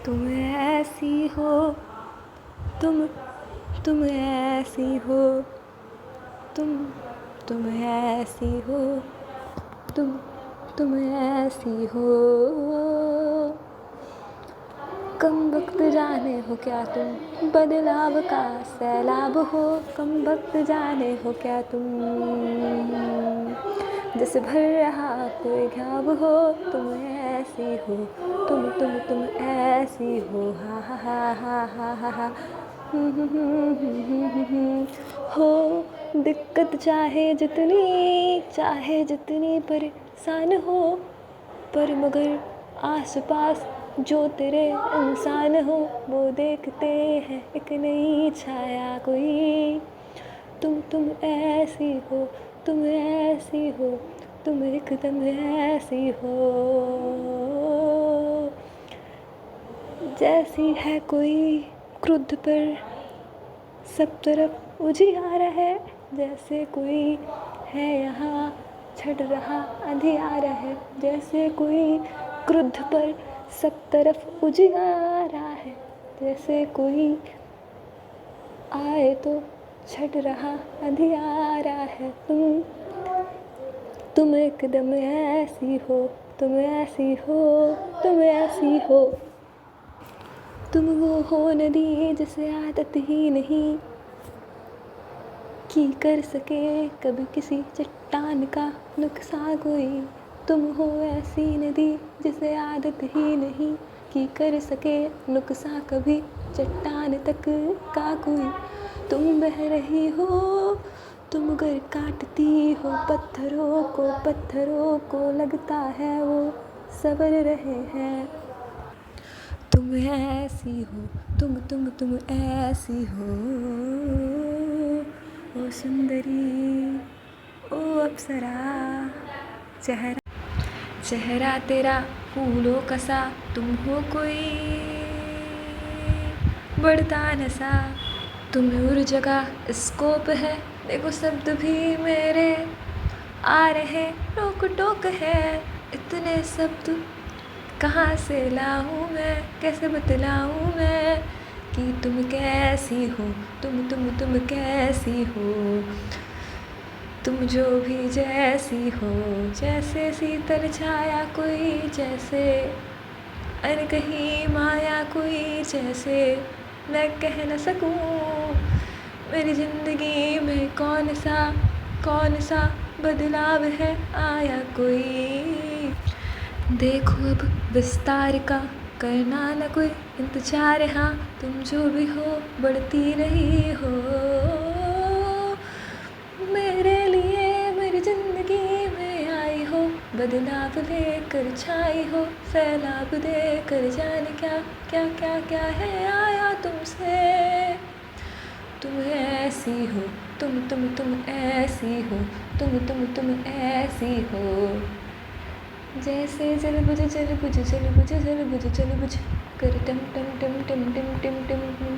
तुम ऐसी हो, तुम ऐसी हो, तुम ऐसी हो, तुम ऐसी हो। कम वक्त जाने हो क्या तुम, बदलाव का सैलाब हो। कम वक्त जाने हो क्या तुम, जैसे भर रहा कोई घाव हो। तुम ऐसी हो, तुम ऐसी हो। हा हा हा हा हा हा हा। हो दिक्कत चाहे जितनी परेशान हो, पर मगर आस पास जो तेरे इंसान हो, वो देखते हैं एक नई छाया कोई। तुम ऐसी हो, तुम ऐसी हो, तुम एकदम ऐसी हो। जैसी है कोई क्रुद्ध पर सब तरफ उजियारा है, जैसे कोई है यहाँ छट रहा अंधियारा है। जैसे कोई क्रुद्ध पर सब तरफ उजियारा है, जैसे कोई आए तो छट रहा अंधियारा है। तुम एकदम ऐसी हो, तुम ऐसी हो, तुम ऐसी हो। तुम वो हो नदी जिसे आदत ही नहीं कि कर सके कभी किसी चट्टान का नुकसान कोई। तुम हो ऐसी नदी जिसे आदत ही नहीं कि कर सके नुकसान कभी चट्टान तक का कोई। तुम बह रही हो, तुम अगर काटती हो पत्थरों को लगता है वो सवर रहे हैं। तुम ऐसी हो, तुम ऐसी हो। ओ सुंदरी, ओ अप्सरा, चेहरा तेरा फूलों का सा। तुम हो कोई बढ़ता नशा। तुम्हें उर जगह स्कोप है, देखो शब्द भी मेरे आ रहे रोक टोक है। इतने शब्द कहाँ से लाऊं मैं, कैसे बतलाऊं मैं कि तुम कैसी हो। तुम कैसी हो। तुम जो भी जैसी हो, जैसे शीतल छाया कोई, जैसे अनकही माया कोई, जैसे मैं कह न सकूं मेरी ज़िंदगी में कौन सा बदलाव है आया कोई। देखो अब विस्तार का करना न कोई इंतजार। हाँ तुम जो भी हो बढ़ती रही हो मेरे लिए, मेरी ज़िंदगी में आई हो। बदलाव लेकर छाई हो, सैलाब देकर जाने क्या है आया तुमसे। तुम ऐसी हो, तुम ऐसी हो, तुम ऐसी हो। जैसे जल बुझ कर टम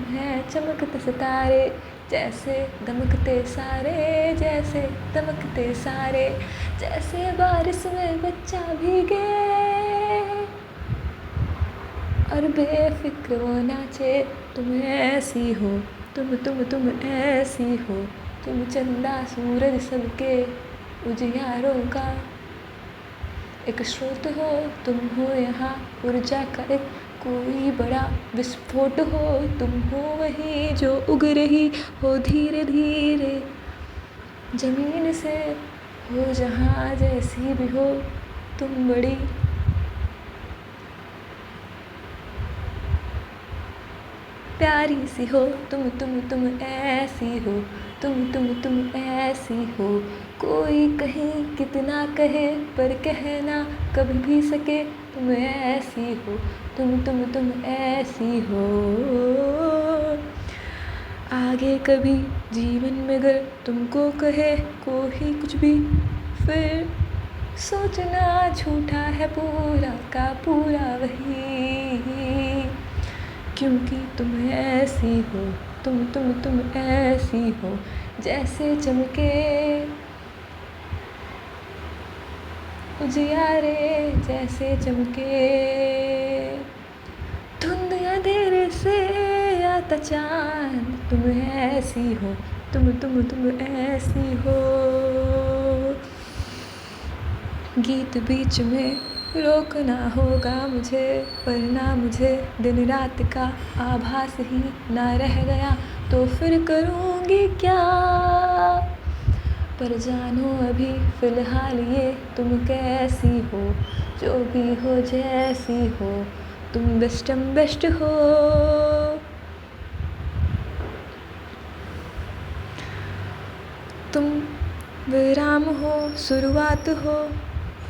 है चमकते सितारे, जैसे दमकते सारे, जैसे दमकते सारे। जैसे बारिश में बच्चा भीगे और बेफिक्र वो नाचे। तुम ऐसी हो, तुम ऐसी हो। तुम चंदा सूरज सबके उजियारों का एक स्रोत हो। तुम हो यहाँ ऊर्जा का एक कोई बड़ा विस्फोट हो। तुम हो वही जो उग रही हो धीरे धीरे ज़मीन से, हो जहाँ जैसी भी हो तुम बड़ी प्यारी सी हो। तुम ऐसी हो, तुम ऐसी हो। कोई कहीं कितना कहे पर कहना कभी भी सके तुम ऐसी हो। तुम ऐसी हो। आगे कभी जीवन में अगर तुमको कहे कोई कुछ भी, फिर सोचना झूठा है पूरा का पूरा वही। क्योंकि तुम ऐसी हो, तुम ऐसी हो। जैसे चमके उजियारे, जैसे चमके धुंध चांद तुम ऐसी हो, तुम ऐसी हो। गीत बीच में रोकना होगा मुझे, वरना मुझे दिन रात का आभास ही ना रह गया तो फिर करूँगी क्या। पर जानो अभी फ़िलहाल ये तुम कैसी हो, जो भी हो जैसी हो, तुम बेस्ट हो। तुम विराम हो शुरुआत हो,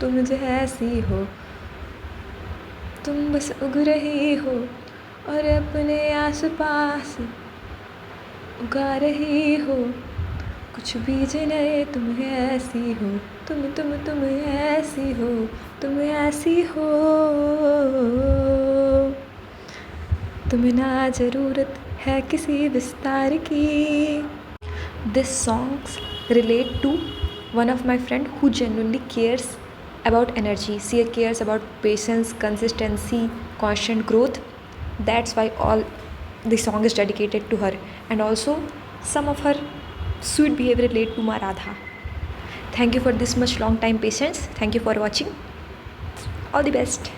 तुम जैसी हो, तुम बस उग रही हो और अपने आसपास उगा रही हो कुछ बीज नए। तुम ऐसी हो, तुम ऐसी हो, तुम ऐसी हो। तुम्हें ना ज़रूरत है किसी विस्तार की। These songs relate to one of my friend who genuinely cares about energy. She cares about patience, consistency, constant growth. That's why all the song is dedicated to her. And also some of her sweet behavior relate to my Radha. Thank you for this much long time patience. Thank you for watching. All the best.